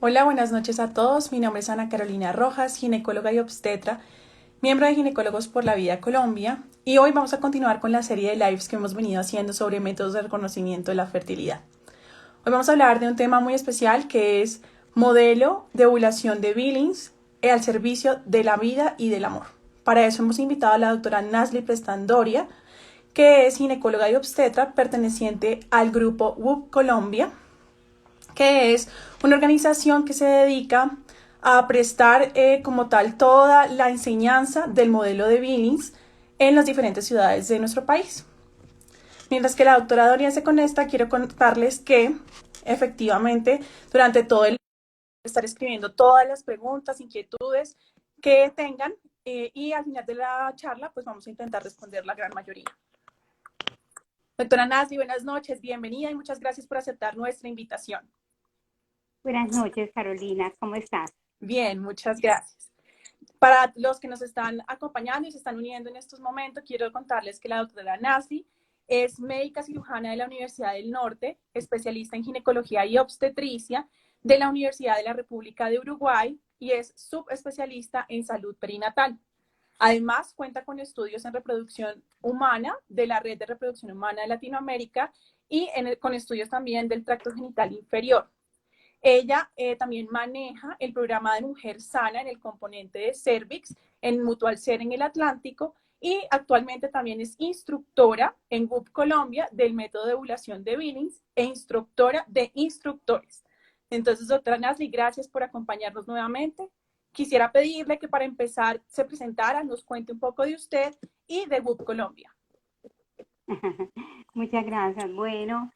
Hola, buenas noches a todos. Mi nombre es Ana Carolina Rojas, ginecóloga y obstetra, miembro de Ginecólogos por la Vida Colombia, y hoy vamos a continuar con la serie de lives que hemos venido haciendo sobre métodos de reconocimiento de la fertilidad. Hoy vamos a hablar de un tema muy especial que es modelo de ovulación de Billings al servicio de la vida y del amor. Para eso hemos invitado a la doctora Nasli Prestandoria, que es ginecóloga y obstetra perteneciente al grupo WUP Colombia, que es una organización que se dedica a prestar como tal toda la enseñanza del modelo de Billings en las diferentes ciudades de nuestro país. Mientras que la doctora Doria se conecta, quiero contarles que efectivamente durante todo el estar escribiendo todas las preguntas, inquietudes que tengan y al final de la charla pues vamos a intentar responder la gran mayoría. Doctora Nasli, buenas noches, bienvenida y muchas gracias por aceptar nuestra invitación. Buenas noches, Carolina, ¿cómo estás? Bien, muchas gracias. Para los que nos están acompañando y se están uniendo en estos momentos, quiero contarles que la doctora Nasli es médica cirujana de la Universidad del Norte, especialista en ginecología y obstetricia de la Universidad de la República de Uruguay y es subespecialista en salud perinatal. Además, cuenta con estudios en reproducción humana de la Red de Reproducción Humana de Latinoamérica y con estudios también del tracto genital inferior. Ella también maneja el programa de Mujer Sana en el componente de Cervix en Mutual Ser en el Atlántico y actualmente también es instructora en WUP Colombia del método de ovulación de Billings e instructora de instructores. Entonces, doctora Nasli, gracias por acompañarnos nuevamente. Quisiera pedirle que para empezar se presentara, nos cuente un poco de usted y de WUP Colombia. Muchas gracias. Bueno,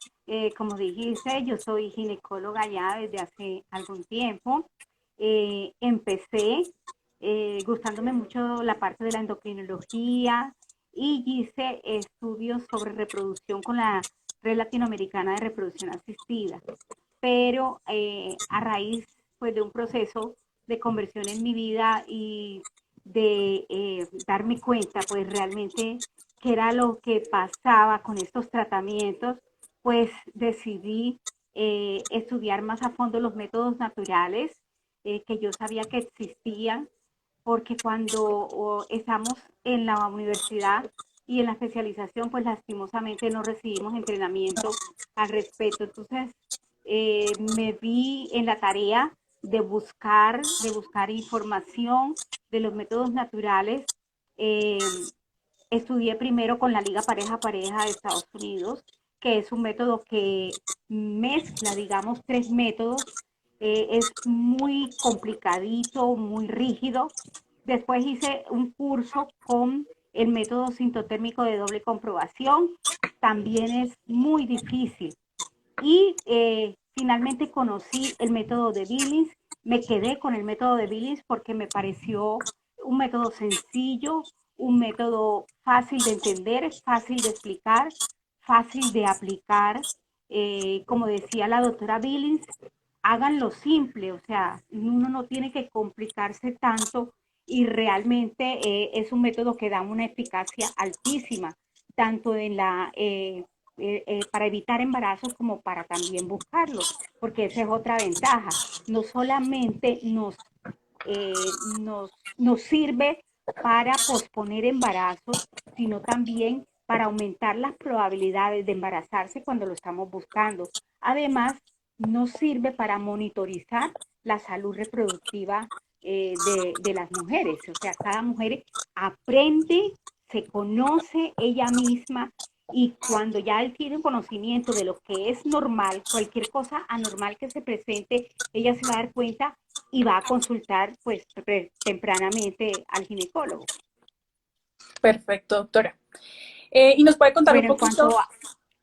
como dijiste, yo soy ginecóloga ya desde hace algún tiempo. Empecé gustándome mucho la parte de la endocrinología y hice estudios sobre reproducción con la Red Latinoamericana de Reproducción Asistida. Pero a raíz pues, de un proceso de conversión en mi vida y de darme cuenta pues realmente qué era lo que pasaba con estos tratamientos, pues decidí estudiar más a fondo los métodos naturales que yo sabía que existían, porque cuando estamos en la universidad y en la especialización, pues lastimosamente no recibimos entrenamiento al respecto. Entonces, me vi en la tarea de buscar información de los métodos naturales. Eh, Estudié primero con la Liga Pareja Pareja de Estados Unidos, que es un método que mezcla, digamos, tres métodos. Es muy complicadito, muy rígido. Después hice un curso con el método sintotérmico de doble comprobación. También es muy difícil. Y finalmente conocí el método de Billings. Me quedé con el método de Billings porque me pareció un método sencillo, un método fácil de entender, fácil de explicar, fácil de aplicar. Como decía la doctora Billings, háganlo simple, o sea, uno no tiene que complicarse tanto y realmente es un método que da una eficacia altísima, tanto en para evitar embarazos como para también buscarlos, porque esa es otra ventaja. No solamente nos sirve para posponer embarazos, sino también para aumentar las probabilidades de embarazarse cuando lo estamos buscando. Además, nos sirve para monitorizar la salud reproductiva de las mujeres. O sea, cada mujer aprende, se conoce ella misma y cuando ya él tiene un conocimiento de lo que es normal, cualquier cosa anormal que se presente, ella se va a dar cuenta y va a consultar pues tempranamente al ginecólogo. Perfecto, doctora. Y nos puede contar un Bueno, en poquito cuanto a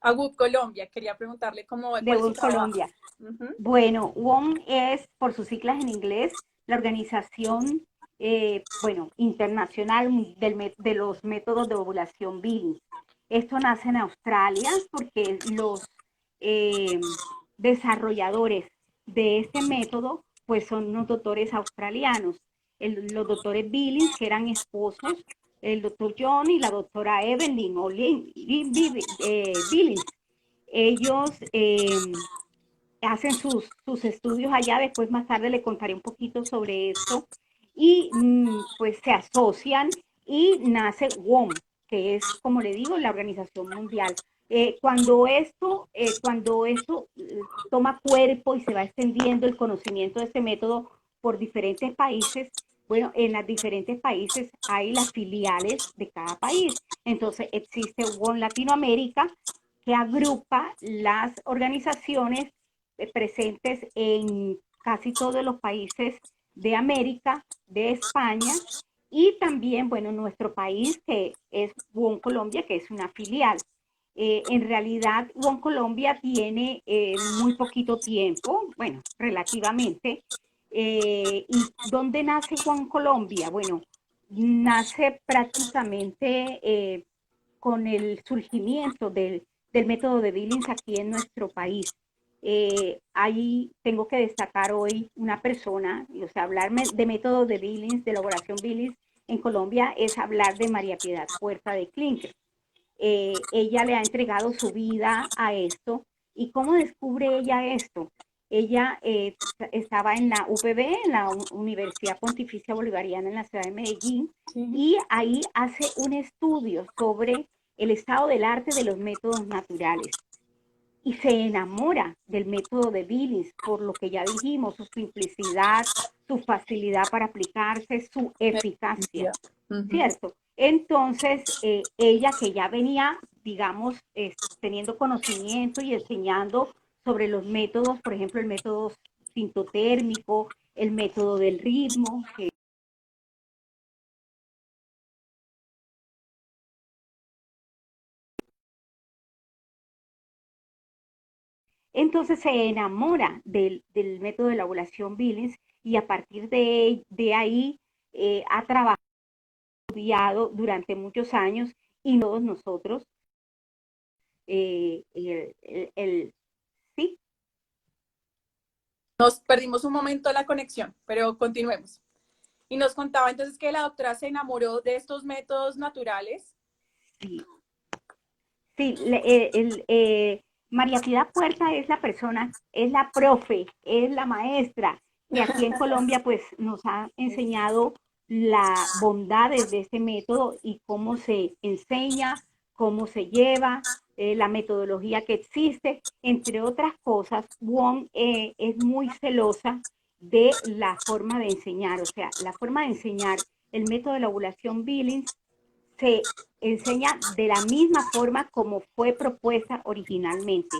a WUP Colombia. Quería preguntarle de cuál es su WOM trabajo. Colombia, Uh-huh. bueno, WOM es, por sus siglas en inglés, la organización, bueno, internacional de los métodos de ovulación Billings. Esto nace en Australia porque los eh, desarrolladores de este método, pues son unos doctores australianos. Los doctores Billings, que eran esposos, el doctor John y la doctora Evelyn o Billings. Ellos hacen sus estudios allá, después más tarde le contaré un poquito sobre esto, y pues se asocian y nace WOM, que es, como le digo, la Organización Mundial. Cuando esto toma cuerpo y se va extendiendo el conocimiento de este método por diferentes países, bueno, en los diferentes países hay las filiales de cada país. Entonces existe WOM Latinoamérica, que agrupa las organizaciones presentes en casi todos los países de América, de España, y también, bueno, nuestro país, que es WOM Colombia, que es una filial. En realidad, WOM Colombia tiene muy poquito tiempo, bueno, relativamente. ¿Y dónde nace WOM Colombia? Bueno, nace prácticamente con el surgimiento del método de Billings aquí en nuestro país. Ahí tengo que destacar hoy una persona, o sea, hablarme de método de Billings, de elaboración Billings en Colombia, es hablar de María Piedad Puerta de Clinker. Ella le ha entregado su vida a esto. ¿Y cómo descubre ella esto? Ella estaba en la UPB, en la Universidad Pontificia Bolivariana en la ciudad de Medellín, Sí. y ahí hace un estudio sobre el estado del arte de los métodos naturales y se enamora del método de Billings por lo que ya dijimos, su simplicidad, su facilidad para aplicarse, su eficacia, Ujú. ¿cierto? Entonces, ella que ya venía, digamos, teniendo conocimiento y enseñando sobre los métodos, por ejemplo, el método sintotérmico, el método del ritmo, que entonces se enamora del método de elaboración Billings y a partir de ahí ha trabajado durante muchos años y todos nosotros, sí. Nos perdimos un momento la conexión, pero continuemos. Y nos contaba entonces que la doctora se enamoró de estos métodos naturales. Sí, sí, María Piedad Puerta es la persona, es la profe, es la maestra que aquí en Colombia pues nos ha enseñado las bondades de este método y cómo se enseña, cómo se lleva, la metodología que existe, entre otras cosas. Wong es muy celosa de la forma de enseñar, o sea, la forma de enseñar el método de la ovulación Billings se enseña de la misma forma como fue propuesta originalmente.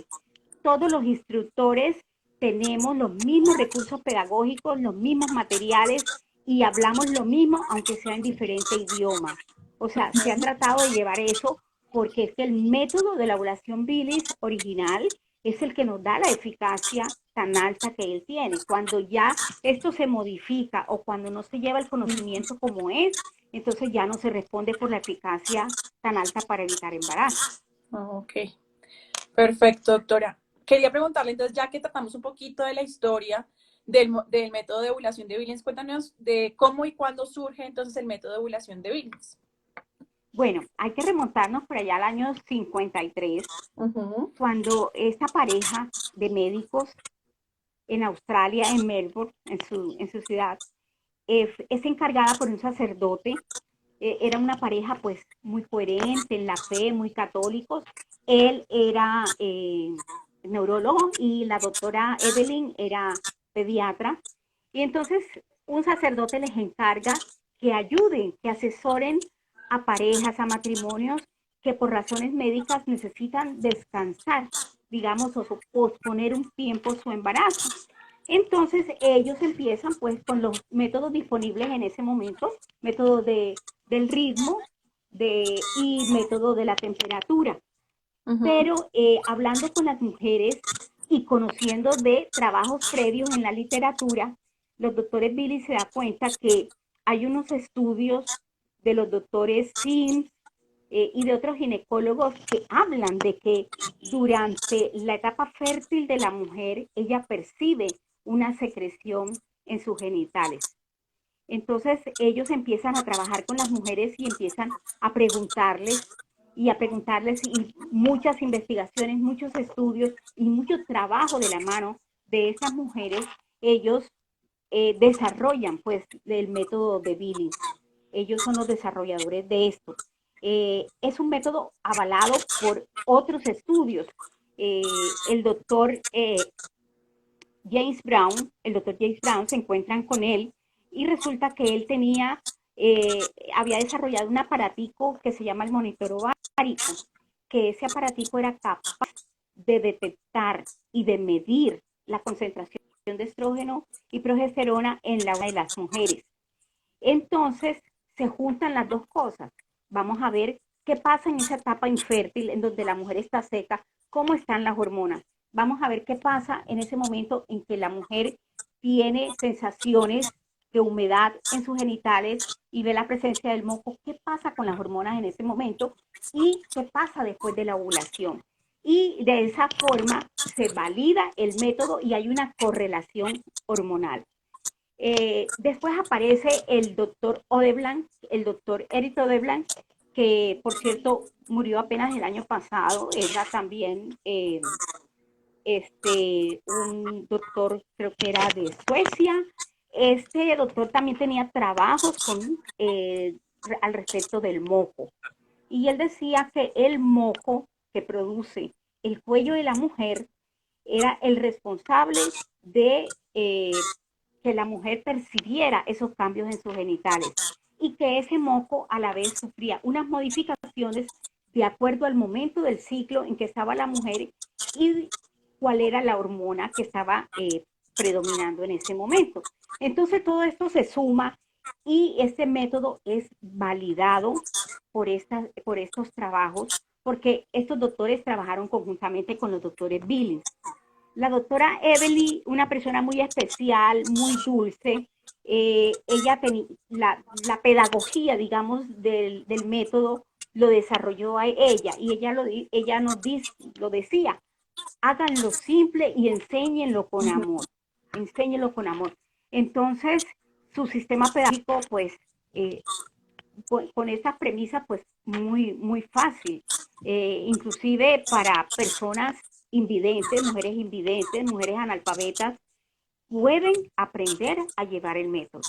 Todos los instructores tenemos los mismos recursos pedagógicos, los mismos materiales y hablamos lo mismo, aunque sea en diferente idioma. O sea, se ha tratado de llevar eso porque es que el método de elaboración Billings original es el que nos da la eficacia tan alta que él tiene. Cuando ya esto se modifica o cuando no se lleva el conocimiento como es, entonces ya no se responde por la eficacia tan alta para evitar embarazo. Ok, perfecto, doctora. Quería preguntarle entonces, ya que tratamos un poquito de la historia del método de ovulación de Billings, cuéntanos de cómo y cuándo surge entonces el método de ovulación de Billings. Bueno, hay que remontarnos por allá al año 53, Ujú. cuando esta pareja de médicos en Australia, en Melbourne, en su ciudad, es encargada por un sacerdote. Era una pareja pues muy coherente en la fe, muy católicos. Él era neurólogo y la doctora Evelyn era pediatra. Y entonces un sacerdote les encarga que ayuden, que asesoren a parejas, a matrimonios que por razones médicas necesitan descansar, digamos, o posponer un tiempo su embarazo. Entonces ellos empiezan pues con los métodos disponibles en ese momento, método del ritmo y método de la temperatura. Ujú. Pero hablando con las mujeres y conociendo de trabajos previos en la literatura, los doctores Billy se da cuenta que hay unos estudios de los doctores Sims y de otros ginecólogos que hablan de que durante la etapa fértil de la mujer ella percibe una secreción en sus genitales. Entonces ellos empiezan a trabajar con las mujeres y empiezan a preguntarles y muchas investigaciones, muchos estudios y mucho trabajo de la mano de esas mujeres, ellos desarrollan pues el método de Billings. Ellos son los desarrolladores de esto. Es un método avalado por otros estudios. El doctor James Brown, el doctor James Brown, se encuentran con él y resulta que él había desarrollado un aparatico que se llama el monitor ovárico, que ese aparatico era capaz de detectar y de medir la concentración de estrógeno y progesterona en la de las mujeres. Entonces, se juntan las dos cosas. Vamos a ver qué pasa en esa etapa infértil en donde la mujer está seca, cómo están las hormonas. Vamos a ver qué pasa en ese momento en que la mujer tiene sensaciones de humedad en sus genitales y ve la presencia del moco, qué pasa con las hormonas en ese momento y qué pasa después de la ovulación. Y de esa forma se valida el método y hay una correlación hormonal. Después aparece el doctor Odeblanc, el doctor Eric Odeblanc, que por cierto murió apenas el año pasado. Era también un doctor, creo que era de Suecia. Este doctor también tenía trabajos al respecto del moco. Y él decía que el moco que produce el cuello de la mujer era el responsable de que la mujer percibiera esos cambios en sus genitales y que ese moco a la vez sufría unas modificaciones de acuerdo al momento del ciclo en que estaba la mujer y cuál era la hormona que estaba predominando en ese momento. Entonces todo esto se suma y este método es validado por estos trabajos porque estos doctores trabajaron conjuntamente con los doctores Billings. La doctora Evelyn, una persona muy especial, muy dulce, ella tenía la pedagogía, digamos, del método, lo desarrolló a ella y ella lo decía, háganlo simple y enséñenlo con amor, enséñenlo con amor. Entonces, su sistema pedagógico, pues, con esa premisa, pues, muy fácil, inclusive para personas invidentes, mujeres analfabetas, pueden aprender a llevar el método.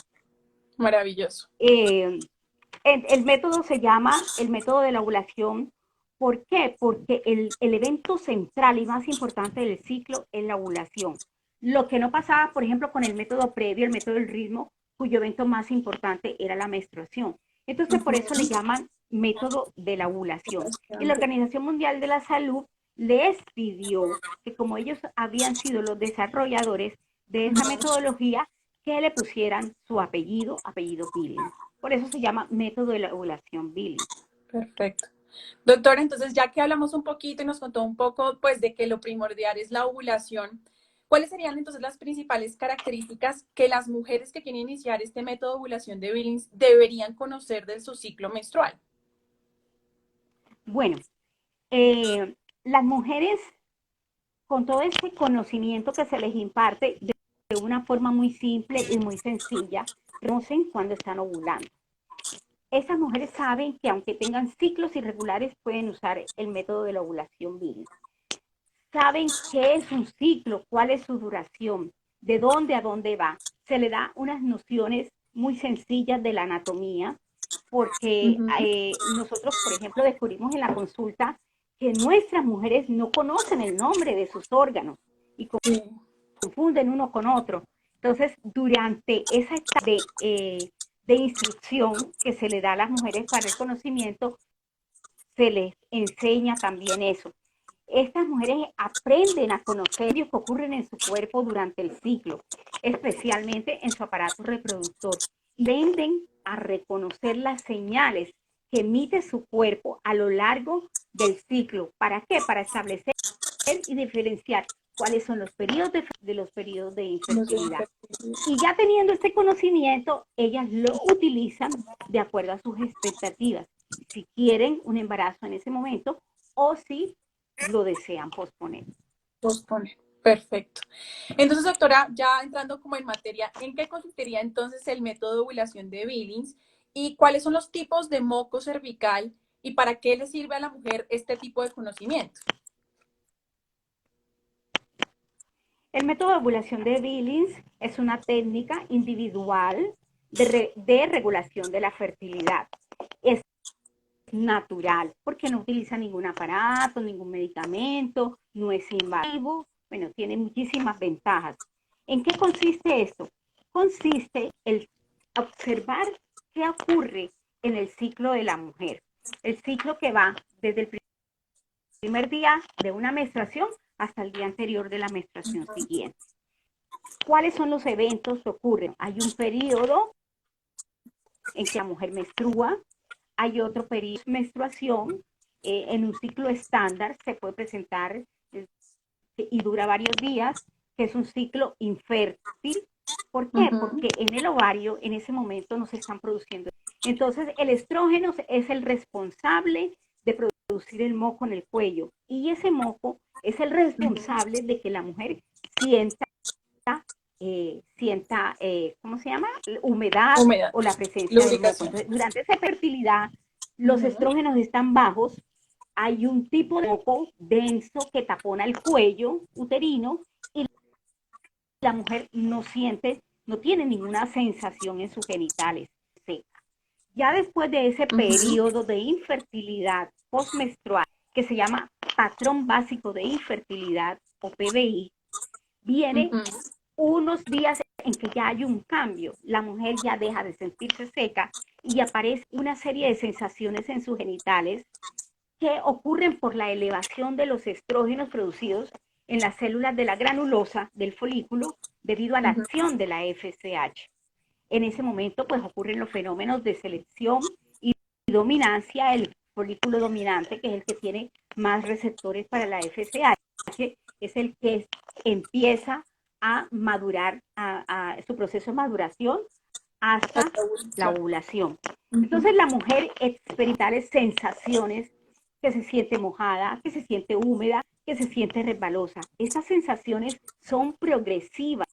Maravilloso. El método se llama el método de la ovulación. ¿Por qué? Porque el evento central y más importante del ciclo es la ovulación. Lo que no pasaba, por ejemplo, con el método previo, el método del ritmo, cuyo evento más importante era la menstruación. Entonces, por eso le llaman método de la ovulación. Y la Organización Mundial de la Salud les pidió que como ellos habían sido los desarrolladores de esa metodología, que le pusieran su apellido Billings. Por eso se llama método de la ovulación Billings. Perfecto. Doctora, entonces ya que hablamos un poquito y nos contó un poco pues de que lo primordial es la ovulación, ¿cuáles serían entonces las principales características que las mujeres que quieren iniciar este método de ovulación de Billings deberían conocer de su ciclo menstrual? Bueno, las mujeres con todo este conocimiento que se les imparte de una forma muy simple y muy sencilla, conocen cuando están ovulando. Esas mujeres saben que aunque tengan ciclos irregulares, pueden usar el método de la ovulación Billings. Saben qué es un ciclo, cuál es su duración, de dónde a dónde va. Se le da unas nociones muy sencillas de la anatomía, porque nosotros, por ejemplo, descubrimos en la consulta que nuestras mujeres no conocen el nombre de sus órganos y confunden uno con otro. Entonces, durante esa etapa de instrucción que se le da a las mujeres para el conocimiento, se les enseña también eso. Estas mujeres aprenden a conocer lo que ocurren en su cuerpo durante el ciclo, especialmente en su aparato reproductor. Y aprenden a reconocer las señales que emite su cuerpo a lo largo del ciclo. ¿Para qué? Para establecer y diferenciar cuáles son los periodos de los periodos de infertilidad. Y ya teniendo este conocimiento, ellas lo utilizan de acuerdo a sus expectativas. Si quieren un embarazo en ese momento o si lo desean posponer. Posponer. Perfecto. Entonces, doctora, ya entrando como en materia, ¿en qué consistiría entonces el método de ovulación de Billings y cuáles son los tipos de moco cervical y para qué le sirve a la mujer este tipo de conocimiento? El método de ovulación de Billings es una técnica individual de regulación de la fertilidad. Es natural, porque no utiliza ningún aparato, ningún medicamento, no es invasivo, bueno, tiene muchísimas ventajas. ¿En qué consiste esto? Consiste en observar qué ocurre en el ciclo de la mujer. El ciclo que va desde el primer día de una menstruación hasta el día anterior de la menstruación siguiente. ¿Cuáles son los eventos que ocurren? Hay un periodo en que la mujer menstrua, hay otro periodo de menstruación, en un ciclo estándar se puede presentar y dura varios días, que es un ciclo infértil. ¿Por qué? Porque en el ovario en ese momento no se están produciendo. Entonces el estrógeno es el responsable de producir el moco en el cuello y ese moco es el responsable de que la mujer sienta ¿cómo se llama? Humedad o la presencia del moco. Entonces, durante esa fertilidad, los estrógenos están bajos, hay un tipo de moco denso que tapona el cuello uterino y la mujer no siente, no tiene ninguna sensación en sus genitales seca. Ya después de ese periodo de infertilidad postmenstrual, que se llama patrón básico de infertilidad o PBI, viene unos días en que ya hay un cambio, la mujer ya deja de sentirse seca y aparece una serie de sensaciones en sus genitales que ocurren por la elevación de los estrógenos producidos en las células de la granulosa del folículo debido a la acción de la FSH. En ese momento pues ocurren los fenómenos de selección y dominancia, el folículo dominante, que es el que tiene más receptores para la FSH, es el que empieza a madurar, a su proceso de maduración hasta la ovulación. Entonces la mujer experimenta sensaciones que se siente mojada, que se siente húmeda, que se siente resbalosa. Estas sensaciones son progresivas,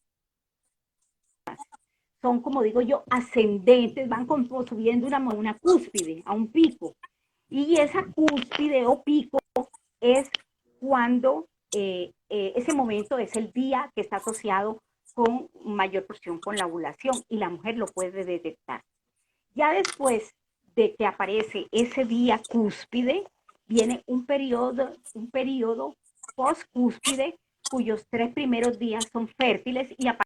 son, como digo yo, ascendentes, van como subiendo una cúspide, a un pico. Y esa cúspide o pico es cuando ese momento es el día que está asociado con mayor porción con la ovulación y la mujer lo puede detectar. Ya después de que aparece ese día cúspide, viene un periodo post-cúspide cuyos 3 primeros días son fértiles y a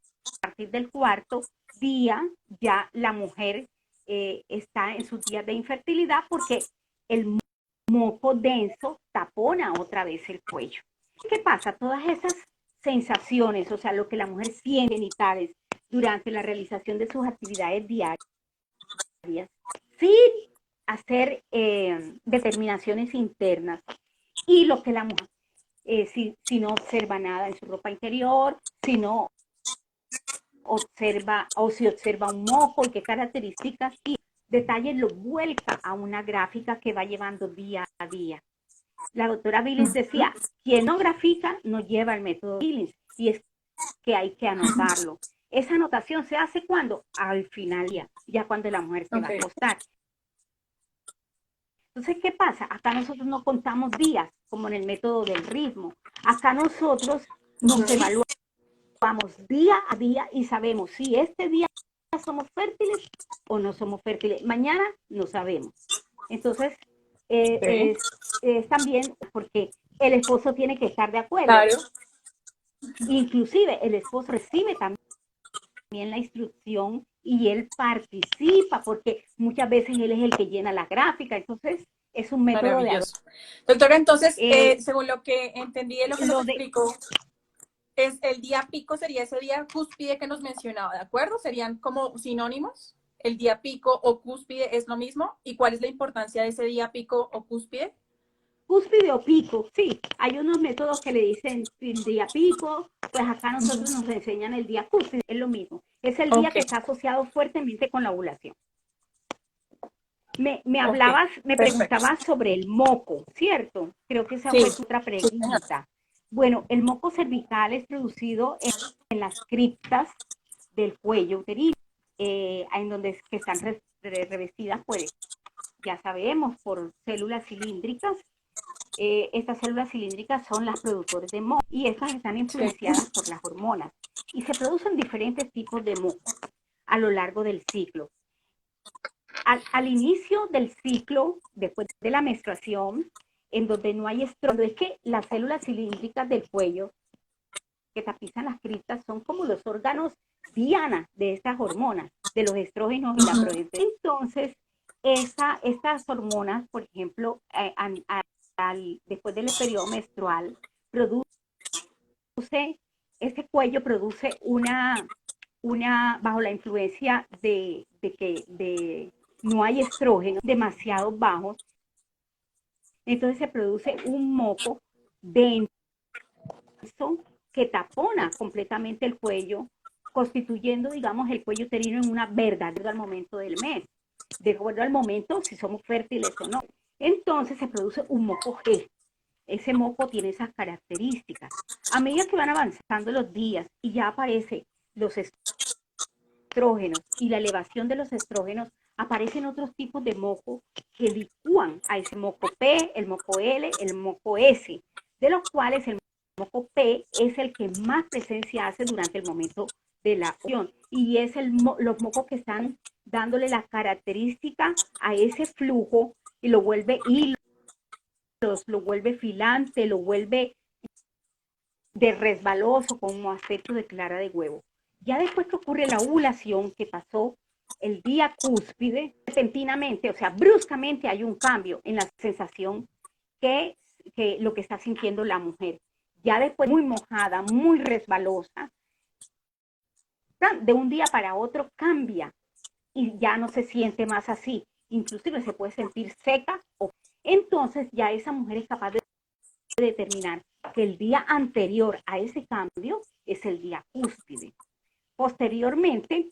partir del cuarto día ya la mujer está en sus días de infertilidad porque el moco denso tapona otra vez el cuello. ¿Qué pasa? Todas esas sensaciones, o sea, lo que la mujer siente genitales durante la realización de sus actividades diarias, sin hacer determinaciones internas, y lo que la mujer, si no observa nada en su ropa interior, si no observa o si observa un moco y qué características y detalles lo vuelca a una gráfica que va llevando día a día. La doctora Billings decía, quien no grafica no lleva el método Billings y es que hay que anotarlo. Esa anotación se hace cuando al final ya cuando la mujer se va a acostar. Entonces, ¿qué pasa? Acá nosotros no contamos días, como en el método del ritmo. Acá nosotros nos evaluamos día a día y sabemos si este día somos fértiles o no somos fértiles. Mañana no sabemos. Entonces, es también porque el esposo tiene que estar de acuerdo. Claro. Inclusive el esposo recibe también la instrucción y él participa porque muchas veces él es el que llena la gráfica. Entonces, es un método maravilloso. Doctora, entonces, según lo que entendí de lo que nos explicó, es el día pico sería ese día cúspide que nos mencionaba, ¿de acuerdo? ¿Serían como sinónimos? ¿El día pico o cúspide es lo mismo? ¿Y cuál es la importancia de ese día pico o cúspide? Cúspide o pico, sí. Hay unos métodos que le dicen el día pico, pues acá nosotros nos enseñan el día cúspide, es lo mismo. Es el día que está asociado fuertemente con la ovulación. Me hablabas, me preguntabas sobre el moco, ¿cierto? Creo que esa fue otra pregunta. Bueno, el moco cervical es producido en las criptas del cuello uterino, en donde que están revestidas, pues, ya sabemos, por células cilíndricas Estas células cilíndricas son las productores de moco y estas están Sí. influenciadas por las hormonas y se producen diferentes tipos de moco a lo largo del ciclo. Al inicio del ciclo, después de la menstruación, en donde no hay estrógeno, es que las células cilíndricas del cuello que tapizan las criptas son como los órganos diana de estas hormonas, de los estrógenos y la progesterona. Entonces, estas hormonas, por ejemplo, después del periodo menstrual, produce, este cuello produce bajo la influencia de no hay estrógenos demasiado bajos, entonces se produce un moco denso que tapona completamente el cuello, constituyendo, digamos, el cuello uterino en una verdadera al momento del mes, de acuerdo al momento si somos fértiles o no. Entonces se produce un moco G. Ese moco tiene esas características. A medida que van avanzando los días y ya aparecen los estrógenos y la elevación de los estrógenos, aparecen otros tipos de moco que licúan a ese moco P, el moco L, el moco S, de los cuales el moco P es el que más presencia hace durante el momento de la ovulación y es los mocos que están dándole la característica a ese flujo y lo vuelve hilos, lo vuelve filante, lo vuelve de resbaloso como aspecto de clara de huevo. Ya después que ocurre la ovulación, que pasó el día cúspide, repentinamente, o sea, bruscamente hay un cambio en la sensación que lo que está sintiendo la mujer. Ya después, muy mojada, muy resbalosa, de un día para otro cambia y ya no se siente más así. Inclusive se puede sentir seca. Entonces ya esa mujer es capaz de determinar que el día anterior a ese cambio es el día cúspide. Posteriormente,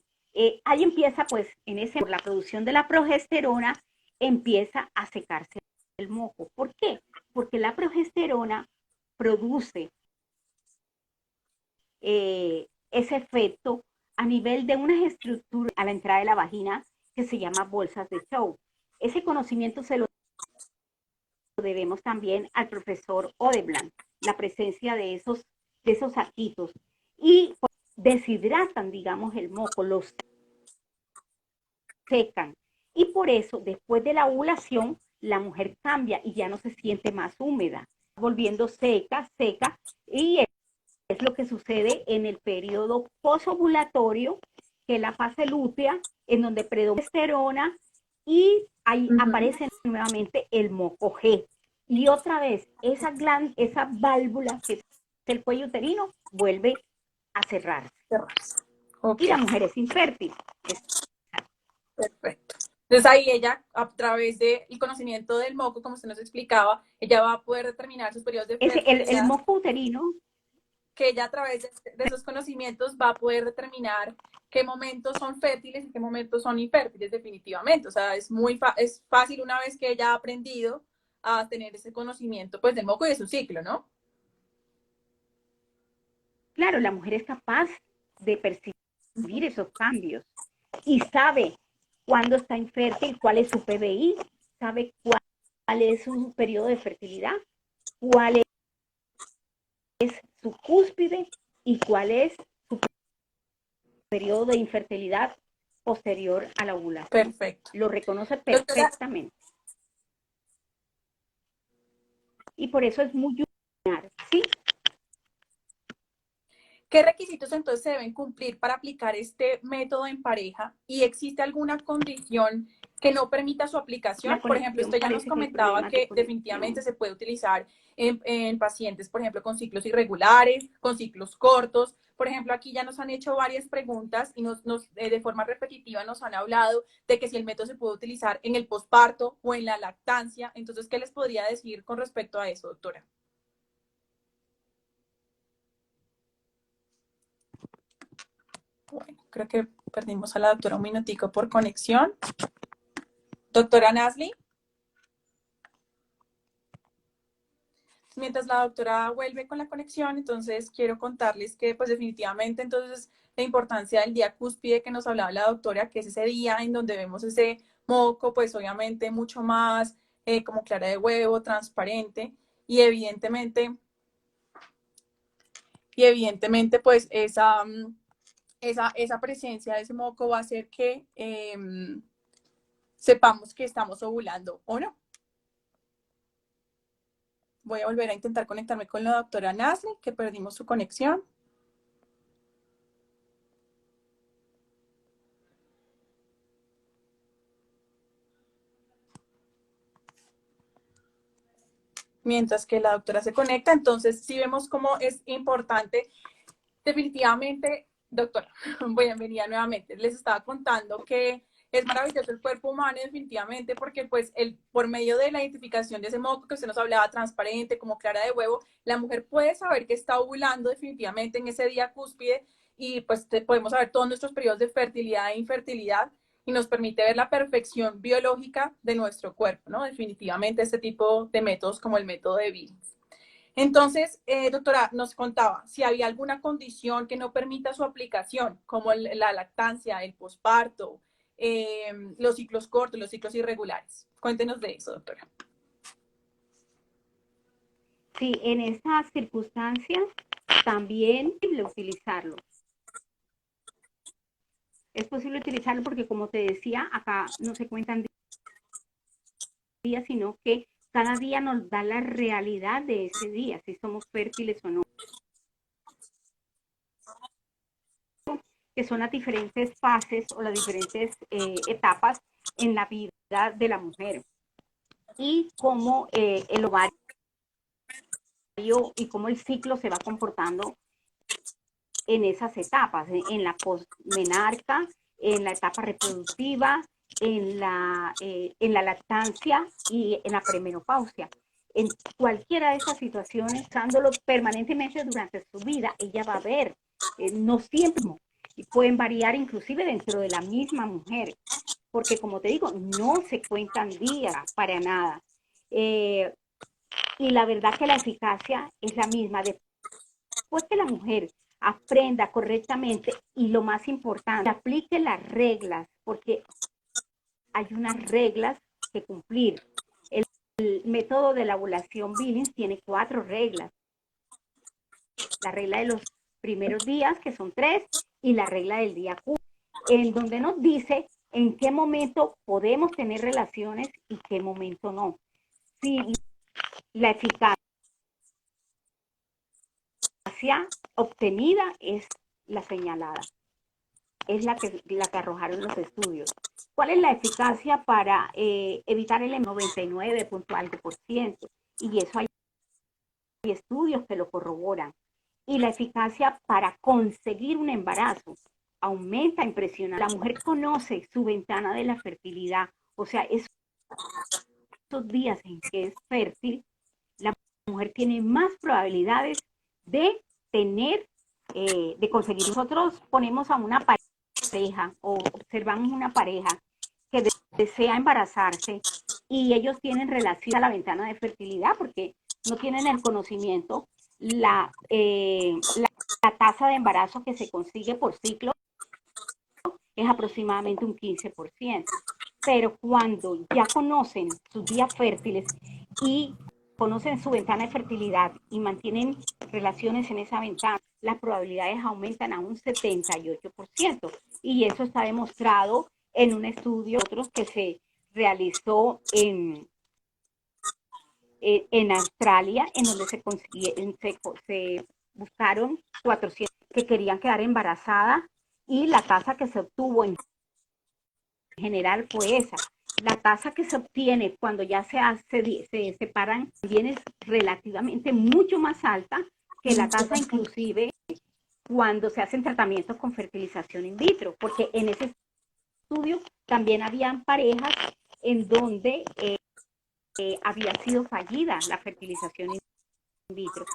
ahí empieza pues por la producción de la progesterona empieza a secarse el moco. ¿Por qué? Porque la progesterona produce ese efecto a nivel de unas estructuras a la entrada de la vagina que se llama bolsas de Shaw. Ese conocimiento se lo debemos también al profesor Odeblanc, la presencia de esos saquitos y deshidratan, digamos, el moco, los secan. Y por eso, después de la ovulación, la mujer cambia y ya no se siente más húmeda, volviendo seca, seca, y es lo que sucede en el periodo posovulatorio, que es la fase lútea, en donde predomina la testosterona y ahí aparece nuevamente el moco G. Y otra vez, esa válvula que es el cuello uterino vuelve a cerrarse. Ok, Y la mujer es infértil. perfecto. Entonces ahí ella, a través del conocimiento del moco, como usted nos explicaba, ella va a poder determinar sus periodos de El fertilidad, moco uterino, que ella a través de esos conocimientos va a poder determinar qué momentos son fértiles y qué momentos son infértiles definitivamente. O sea, es fácil una vez que ella ha aprendido a tener ese conocimiento pues del moco y de su ciclo, ¿no? claro, la mujer es capaz de percibir esos cambios y sabe cuándo está infértil, cuál es su PBI, sabe cuál es su periodo de fertilidad, cuál es su cúspide y cuál es su periodo de infertilidad posterior a la ovulación. Perfecto. Lo reconoce Doctora, perfectamente. Y por eso es muy útil, ¿sí? ¿qué requisitos entonces se deben cumplir para aplicar este método en pareja? ¿Y existe alguna condición que no permita su aplicación? La Por ejemplo, conexión usted ya nos parece que hay comentaba problemas de que definitivamente conexión. se puede utilizar en pacientes, por ejemplo, con ciclos irregulares, con ciclos cortos. Por ejemplo, aquí ya nos han hecho varias preguntas y de forma repetitiva nos han hablado de que si el método se puede utilizar en el posparto o en la lactancia. Entonces, ¿qué les podría decir con respecto a eso, doctora? Bueno, creo que perdimos a la doctora un minutico por conexión. Doctora Nasli, mientras la doctora vuelve con la conexión, entonces quiero contarles que pues definitivamente entonces la importancia del día cúspide que nos hablaba la doctora, que es ese día en donde vemos ese moco, pues obviamente mucho más como clara de huevo, transparente. y evidentemente, pues esa presencia de ese moco va a hacer que sepamos que estamos ovulando o no. Voy a volver a intentar conectarme con la doctora Nasli, que perdimos su conexión. Mientras que la doctora se conecta, entonces sí vemos cómo es importante. Definitivamente, doctora, bienvenida nuevamente. Les estaba contando que es maravilloso el cuerpo humano, definitivamente, porque pues por medio de la identificación de ese moco que usted nos hablaba, transparente, como clara de huevo, la mujer puede saber que está ovulando definitivamente en ese día cúspide y pues podemos saber todos nuestros periodos de fertilidad e infertilidad y nos permite ver la perfección biológica de nuestro cuerpo, ¿no? Definitivamente este tipo de métodos como el método de Billings. Entonces, doctora, nos contaba si había alguna condición que no permita su aplicación, como la lactancia, el posparto, los ciclos cortos, los ciclos irregulares. Cuéntenos de eso, doctora. Sí, en esas circunstancias también es posible utilizarlo. Es posible utilizarlo porque, como te decía, acá no se cuentan días, sino que cada día nos da la realidad de ese día, si somos fértiles o no. Que son las diferentes fases o las diferentes etapas en la vida de la mujer. Y cómo el ovario y cómo el ciclo se va comportando en esas etapas, en la posmenarca, en la etapa reproductiva, en la lactancia y en la premenopausia. En cualquiera de esas situaciones, usándolo permanentemente durante su vida, ella va a ver, no siempre, y pueden variar inclusive dentro de la misma mujer, porque como te digo, no se cuentan días para nada. Y la verdad que la eficacia es la misma. Después que la mujer aprenda correctamente y lo más importante, aplique las reglas, porque hay unas reglas que cumplir. El método de la ovulación Billings tiene 4 reglas. La regla de los primeros días, que son 3, y la regla del día Q, en donde nos dice en qué momento podemos tener relaciones y qué momento no. Si la eficacia obtenida es la señalada, es la que arrojaron los estudios. ¿Cuál es la eficacia para evitar el 99 punto algo por ciento? Y eso hay estudios que lo corroboran. Y la eficacia para conseguir un embarazo aumenta impresionante. La mujer conoce su ventana de la fertilidad, o sea, esos días en que es fértil, la mujer tiene más probabilidades de tener, de conseguir. Nosotros ponemos a una pareja o observamos una pareja que desea embarazarse y ellos tienen relación a la ventana de fertilidad porque no tienen el conocimiento, la tasa de embarazo que se consigue por ciclo es aproximadamente un 15%. Pero cuando ya conocen sus días fértiles y conocen su ventana de fertilidad y mantienen relaciones en esa ventana, las probabilidades aumentan a un 78%. Y eso está demostrado en un estudio otros que se realizó en Australia, en donde se buscaron 400 que querían quedar embarazadas y la tasa que se obtuvo en general fue esa. La tasa que se obtiene cuando ya se separan también es relativamente mucho más alta que la tasa inclusive cuando se hacen tratamientos con fertilización in vitro, porque en ese estudio también habían parejas en donde había sido fallida la fertilización in vitro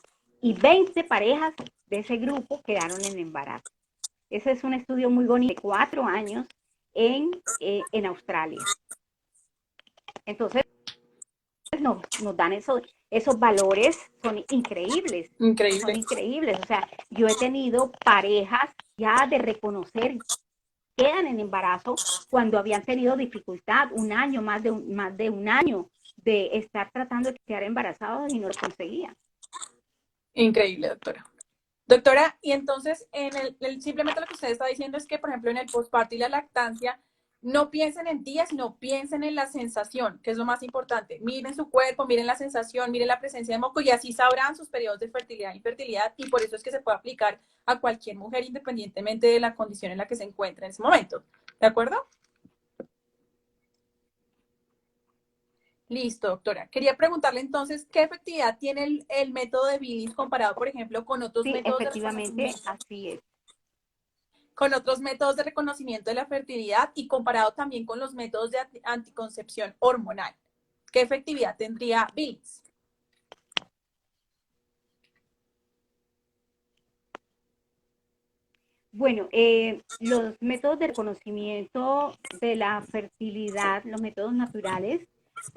y 20 parejas de ese grupo quedaron en embarazo. Ese es un estudio muy bonito de 4 años en Australia. Entonces, nos dan esos valores, son increíbles. Increíble. Son increíbles. O sea, yo he tenido parejas ya de reconocer, quedan en embarazo cuando habían tenido dificultad, un año, más de un año de estar tratando de quedar embarazados y no lo conseguían. Increíble, doctora. Doctora, y entonces simplemente lo que usted está diciendo es que, por ejemplo, en el posparto y la lactancia, no piensen en días, sino piensen en la sensación, que es lo más importante. Miren su cuerpo, miren la sensación, miren la presencia de moco y así sabrán sus periodos de fertilidad e infertilidad y por eso es que se puede aplicar a cualquier mujer independientemente de la condición en la que se encuentre en ese momento. ¿De acuerdo? Listo, doctora. Quería preguntarle entonces, ¿qué efectividad tiene el método de Billings comparado, por ejemplo, Sí, efectivamente, así es. con otros métodos de reconocimiento de la fertilidad y comparado también con los métodos de anticoncepción hormonal? ¿Qué efectividad tendría Billings? Bueno, los métodos de reconocimiento de la fertilidad, los métodos naturales,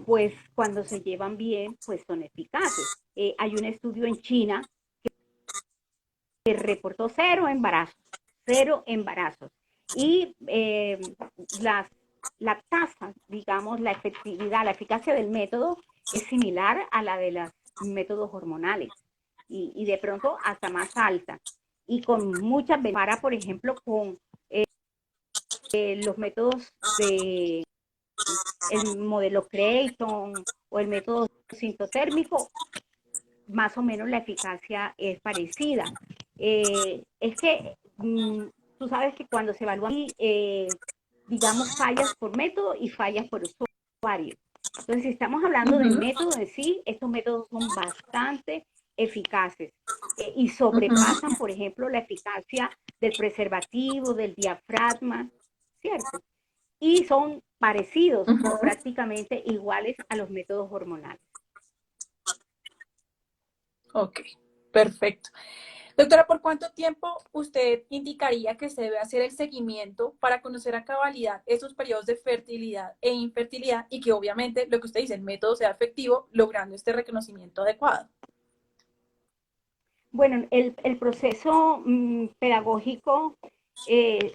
pues cuando se llevan bien, pues son eficaces. Hay un estudio en China que reportó cero embarazos. Y las, la tasa, digamos, la efectividad, la eficacia del método es similar a la de los métodos hormonales y de pronto hasta más alta. Y con muchas ventajas, por ejemplo, con los métodos de el modelo Creighton o el método sintotérmico, más o menos la eficacia es parecida. Es que tú sabes que cuando se evalúa, digamos, fallas por método y fallas por usuario. Entonces, si estamos hablando del método en sí, estos métodos son bastante eficaces y sobrepasan, por ejemplo, la eficacia del preservativo, del diafragma, ¿cierto? Y son parecidos o prácticamente iguales a los métodos hormonales. Ok, perfecto. Doctora, ¿por cuánto tiempo usted indicaría que se debe hacer el seguimiento para conocer a cabalidad esos periodos de fertilidad e infertilidad y que obviamente lo que usted dice, el método sea efectivo logrando este reconocimiento adecuado? Bueno, el proceso pedagógico eh,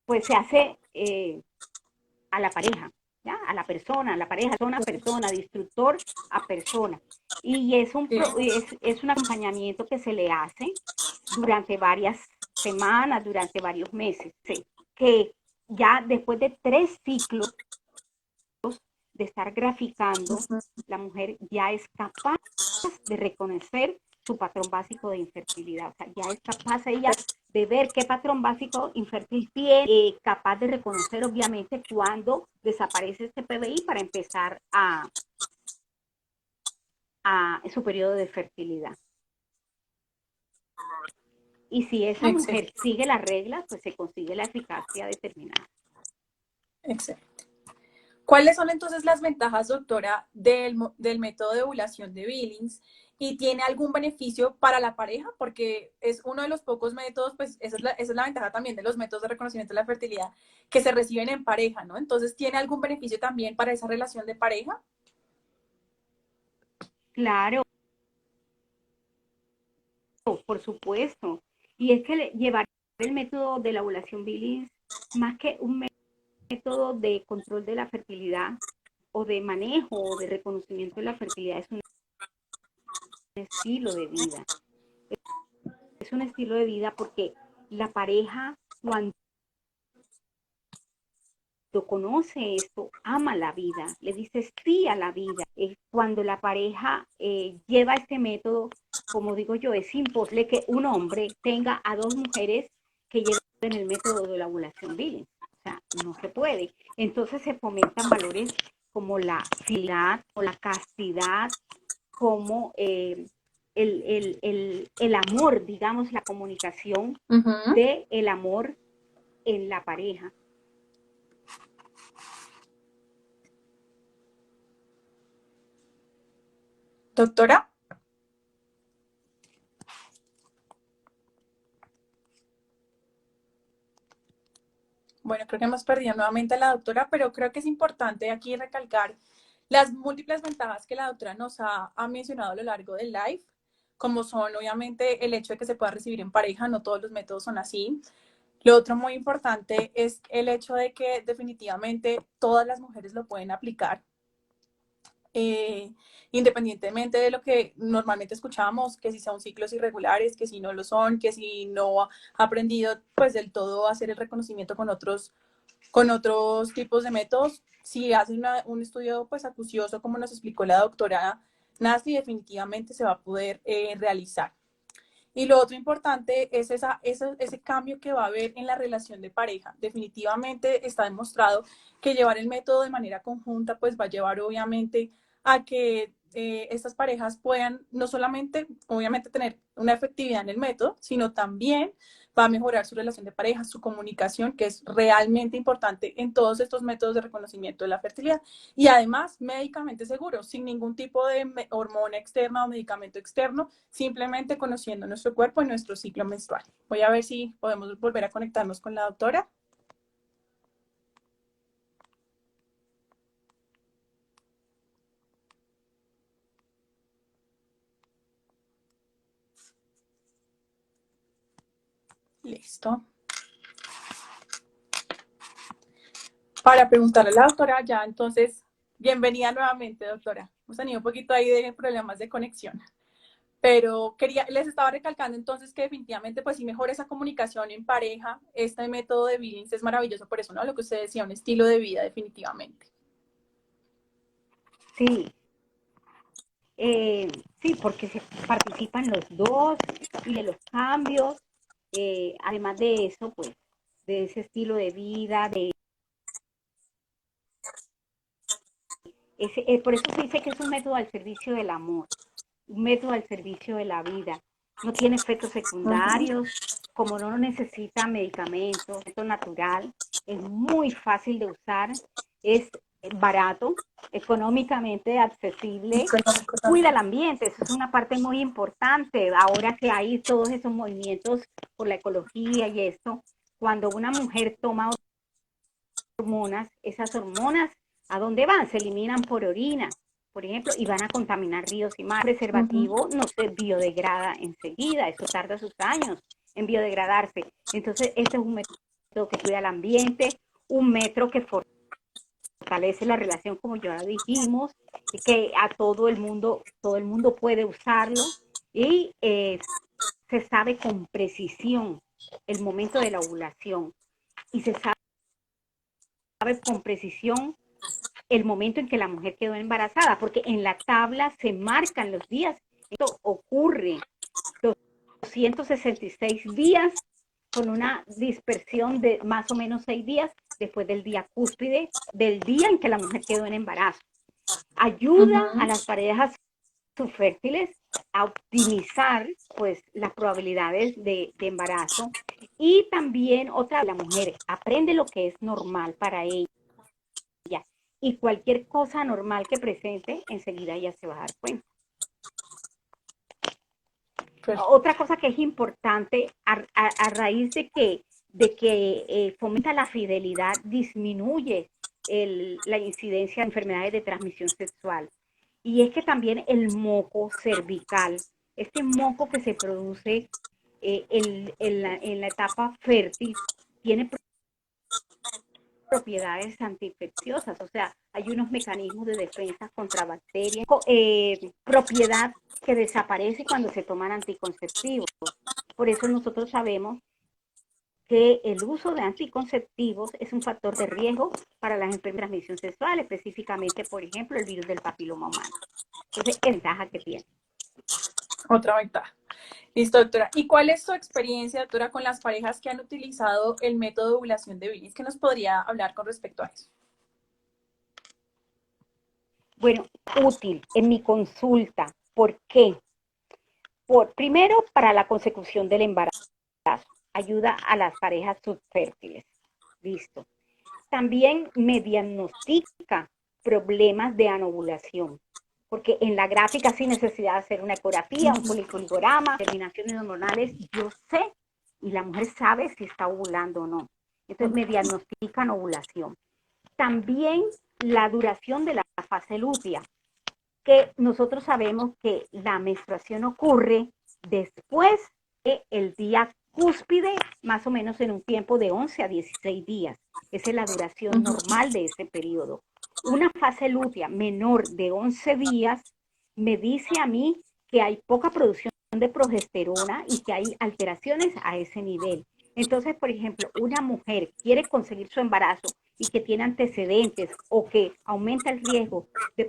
pues se hace a la pareja, ¿ya? A la persona, a la pareja, persona a persona, de instructor a persona. Y Sí. es un acompañamiento que se le hace durante varias semanas, durante varios meses, ¿sí? Que ya después de 3 ciclos de estar graficando, la mujer ya es capaz de reconocer su patrón básico de infertilidad. O sea, ya es capaz ella de ver qué patrón básico infértil tiene, capaz de reconocer obviamente cuando desaparece este PBI para empezar a su periodo de fertilidad. Y si esa mujer Excelente, sigue las reglas, pues se consigue la eficacia determinada. excelente. ¿Cuáles son entonces las ventajas, doctora, del método de ovulación de Billings? ¿Y tiene algún beneficio para la pareja? Porque es uno de los pocos métodos, pues esa es la ventaja también de los métodos de reconocimiento de la fertilidad, que se reciben en pareja, ¿no? Entonces, ¿tiene algún beneficio también para esa relación de pareja? Claro, por supuesto. Y es que llevar el método de la ovulación Billings, más que un método de control de la fertilidad o de manejo o de reconocimiento de la fertilidad, es un estilo de vida. Es un estilo de vida porque la pareja, cuando conoce esto, ama la vida, le dice sí a la vida. Cuando la pareja lleva este método, como digo yo, es imposible que un hombre tenga a 2 mujeres que lleven el método de la ovulación Billings. O sea, no se puede. Entonces se fomentan valores como la fidelidad o la castidad, como el amor, digamos, la comunicación Ujú. del amor en la pareja. Doctora, bueno, creo que hemos perdido nuevamente a la doctora, pero creo que es importante aquí recalcar las múltiples ventajas que la doctora nos ha mencionado a lo largo del live, como son obviamente el hecho de que se pueda recibir en pareja, no todos los métodos son así. Lo otro muy importante es el hecho de que definitivamente todas las mujeres lo pueden aplicar, eh, independientemente de lo que normalmente escuchamos, que si son ciclos irregulares, que si no lo son, que si no ha aprendido pues del todo a hacer el reconocimiento con otros tipos de métodos. Si hacen un estudio pues acucioso, como nos explicó la doctora Nasti, definitivamente se va a poder realizar. Y lo otro importante es ese cambio que va a haber en la relación de pareja. Definitivamente está demostrado que llevar el método de manera conjunta pues va a llevar obviamente a que estas parejas puedan no solamente obviamente tener una efectividad en el método, sino también va a mejorar su relación de pareja, su comunicación, que es realmente importante en todos estos métodos de reconocimiento de la fertilidad. Y además, médicamente seguro, sin ningún tipo de hormona externa o medicamento externo, simplemente conociendo nuestro cuerpo y nuestro ciclo menstrual. Voy a ver si podemos volver a conectarnos con la doctora. Listo. Para preguntarle a la doctora ya, entonces, bienvenida nuevamente, doctora. Hemos tenido un poquito ahí de problemas de conexión. Pero les estaba recalcando entonces que definitivamente pues sí mejora esa comunicación en pareja. Este método de Billings es maravilloso por eso, ¿no? Lo que usted decía, un estilo de vida definitivamente. Sí, sí, porque se participan los dos y de los cambios, además de eso, pues, de ese estilo de vida, por eso se dice que es un método al servicio del amor, un método al servicio de la vida. No tiene efectos Uh -huh. secundarios, como no necesita medicamentos, es natural, es muy fácil de usar, es barato, económicamente accesible, cuida el ambiente, eso es una parte muy importante. Ahora que hay todos esos movimientos por la ecología y esto, cuando una mujer toma hormonas, esas hormonas, ¿a dónde van? Se eliminan por orina, por ejemplo, y van a contaminar ríos y mares. El Uh -huh. preservativo no se biodegrada enseguida, eso tarda sus años en biodegradarse. Entonces, este es un método que cuida el ambiente, un método que fortalece la relación, como ya dijimos, que a todo el mundo puede usarlo y se sabe con precisión el momento de la ovulación y se sabe con precisión el momento en que la mujer quedó embarazada, porque en la tabla se marcan los días. Esto ocurre los 266 días con una dispersión de más o menos 6 días después del día cúspide, del día en que la mujer quedó en embarazo. Uh Ayuda a -huh. las parejas subfértiles a optimizar pues las probabilidades de embarazo y también otra, la mujer aprende lo que es normal para ella y cualquier cosa normal que presente, enseguida ella se va a dar cuenta. Otra cosa que es importante a raíz de que fomenta la fidelidad, disminuye la incidencia de enfermedades de transmisión sexual. Y es que también el moco cervical, este moco que se produce en la etapa fértil, tiene propiedades antiinfecciosas, o sea, hay unos mecanismos de defensa contra bacterias, propiedad que desaparece cuando se toman anticonceptivos. Por eso nosotros sabemos que el uso de anticonceptivos es un factor de riesgo para las enfermedades de transmisión sexual, específicamente, por ejemplo, el virus del papiloma humano. Entonces, es ventaja que tiene. Otra ventaja. Listo, doctora. ¿Y cuál es su experiencia, doctora, con las parejas que han utilizado el método de ovulación de Billings? ¿Qué nos podría hablar con respecto a eso? Bueno, útil en mi consulta. ¿Por qué? Primero, para la consecución del embarazo. Ayuda a las parejas subfértiles. Listo. También me diagnostica problemas de anovulación, porque en la gráfica sin necesidad de hacer una ecografía, un foliculigorama, terminaciones hormonales, yo sé y la mujer sabe si está ovulando o no. Entonces me diagnostican ovulación. También la duración de la fase lútea, que nosotros sabemos que la menstruación ocurre después del día cúspide, más o menos en un tiempo de 11 a 16 días. Esa es la duración normal de ese periodo. una fase lútea menor de 11 días me dice a mí que hay poca producción de progesterona y que hay alteraciones a ese nivel. Entonces, por ejemplo, una mujer quiere conseguir su embarazo y que tiene antecedentes o que aumenta el riesgo de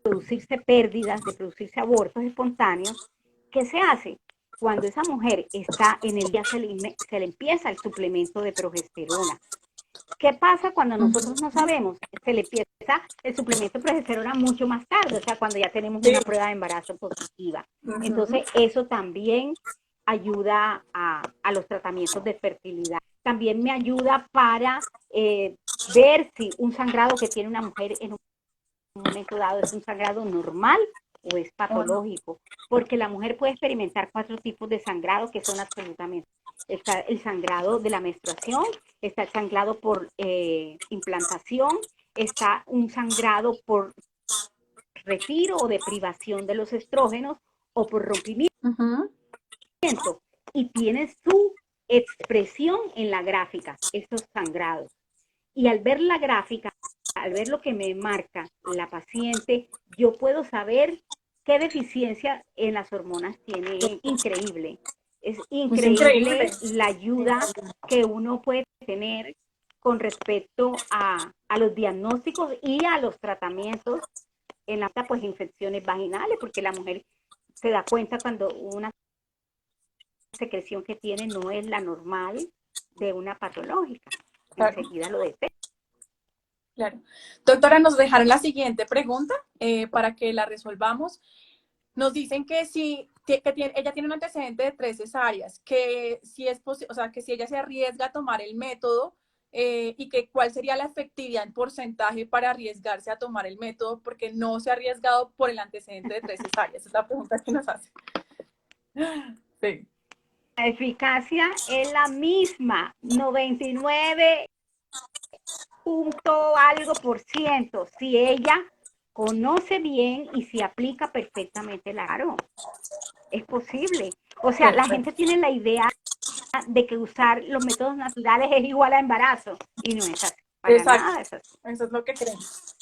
producirse pérdidas, de producirse abortos espontáneos, ¿qué se hace? Cuando esa mujer está en el día se le empieza el suplemento de progesterona. ¿Qué pasa cuando nosotros no sabemos? Se le empieza el suplemento de progesterona mucho más tarde, o sea, cuando ya tenemos Sí. una prueba de embarazo positiva. Ujú. Entonces, eso también ayuda a los tratamientos de fertilidad. También me ayuda para ver si un sangrado que tiene una mujer en un momento dado es un sangrado normal o es ¿O no? patológico, porque la mujer puede experimentar 4 tipos de sangrado que son absolutamente. Está el sangrado de la menstruación, está el sangrado por implantación, está un sangrado por retiro o de privación de los estrógenos o por rompimiento, Ujú. y tiene su expresión en la gráfica, estos sangrados. Y al ver la gráfica, al ver lo que me marca la paciente, yo puedo saber qué deficiencia en las hormonas tiene. Es increíble. Es Es increíble. increíble la ayuda que uno puede tener con respecto a los diagnósticos y a los tratamientos en las pues, infecciones vaginales, porque la mujer se da cuenta cuando una secreción que tiene no es la normal de una patológica. Claro, Enseguida lo detecta. claro. Doctora, nos dejaron la siguiente pregunta para que la resolvamos. Nos dicen que si ella tiene un antecedente de 3 cesáreas, que si es o sea, que si ella se arriesga a tomar el método y que cuál sería la efectividad en porcentaje para arriesgarse a tomar el método porque no se ha arriesgado por el antecedente de 3 cesáreas. Esa es la pregunta que nos hace. Sí. La eficacia es la misma, 99 punto algo por ciento, si ella conoce bien y si aplica perfectamente la claro, es posible. O sea, la Perfecto. gente tiene la idea de que usar los métodos naturales es igual a embarazo y no es así, para Exacto. nada es así. Eso es lo que creemos.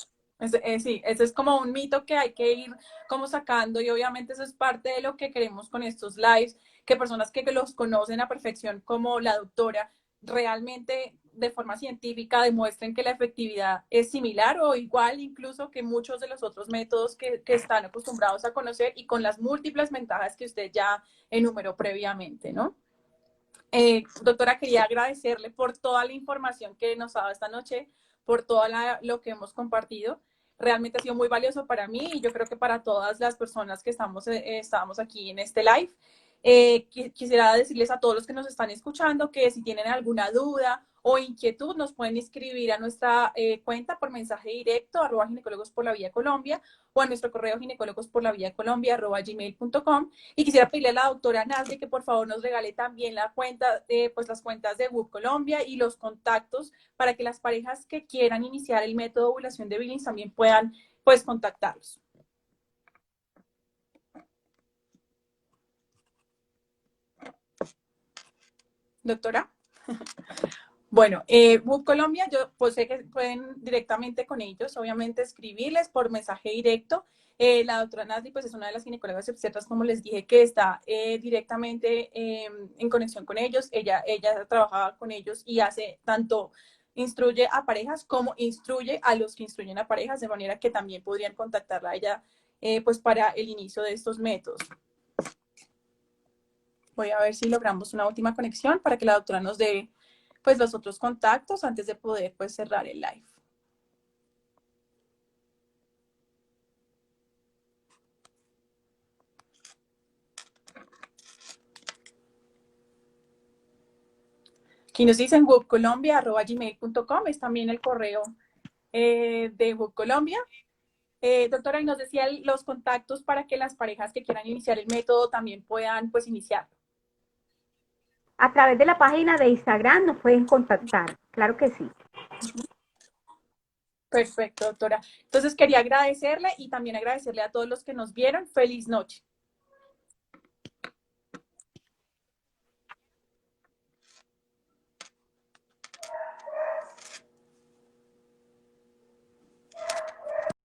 Sí, ese es como un mito que hay que ir como sacando y obviamente eso es parte de lo que queremos con estos lives, que personas que los conocen a perfección como la doctora realmente de forma científica demuestren que la efectividad es similar o igual incluso que muchos de los otros métodos que están acostumbrados a conocer y con las múltiples ventajas que usted ya enumeró previamente, ¿no? Doctora, quería agradecerle por toda la información que nos ha dado esta noche, por todo lo que hemos compartido. Realmente ha sido muy valioso para mí y yo creo que para todas las personas que estamos aquí en este live. Quisiera decirles a todos los que nos están escuchando que si tienen alguna duda o inquietud nos pueden escribir a nuestra cuenta por mensaje directo @ginecólogos por la vía Colombia o a nuestro correo ginecólogos por la vía Colombia @gmail.com. Y quisiera pedirle a la doctora Nazli que por favor nos regale también la cuenta, pues las cuentas de WUP Colombia y los contactos para que las parejas que quieran iniciar el método de ovulación de Billings también puedan pues contactarlos. Doctora. Bueno, WUP Colombia, yo pues sé que pueden directamente con ellos, obviamente escribirles por mensaje directo. La doctora Nazli pues es una de las ginecólogas obstetras, como les dije, que está directamente en conexión con ellos. Ella trabaja con ellos y hace tanto, instruye a parejas como instruye a los que instruyen a parejas, de manera que también podrían contactarla a ella pues para el inicio de estos métodos. Voy a ver si logramos una última conexión para que la doctora nos dé pues los otros contactos antes de poder pues cerrar el live. Aquí nos dicen webcolombia@gmail.com, es también el correo de Web Colombia. Doctora, y nos decía los contactos para que las parejas que quieran iniciar el método también puedan pues iniciarlo. A través de la página de Instagram nos pueden contactar, claro que sí. Perfecto, doctora. Entonces quería agradecerle y también agradecerle a todos los que nos vieron. Feliz noche.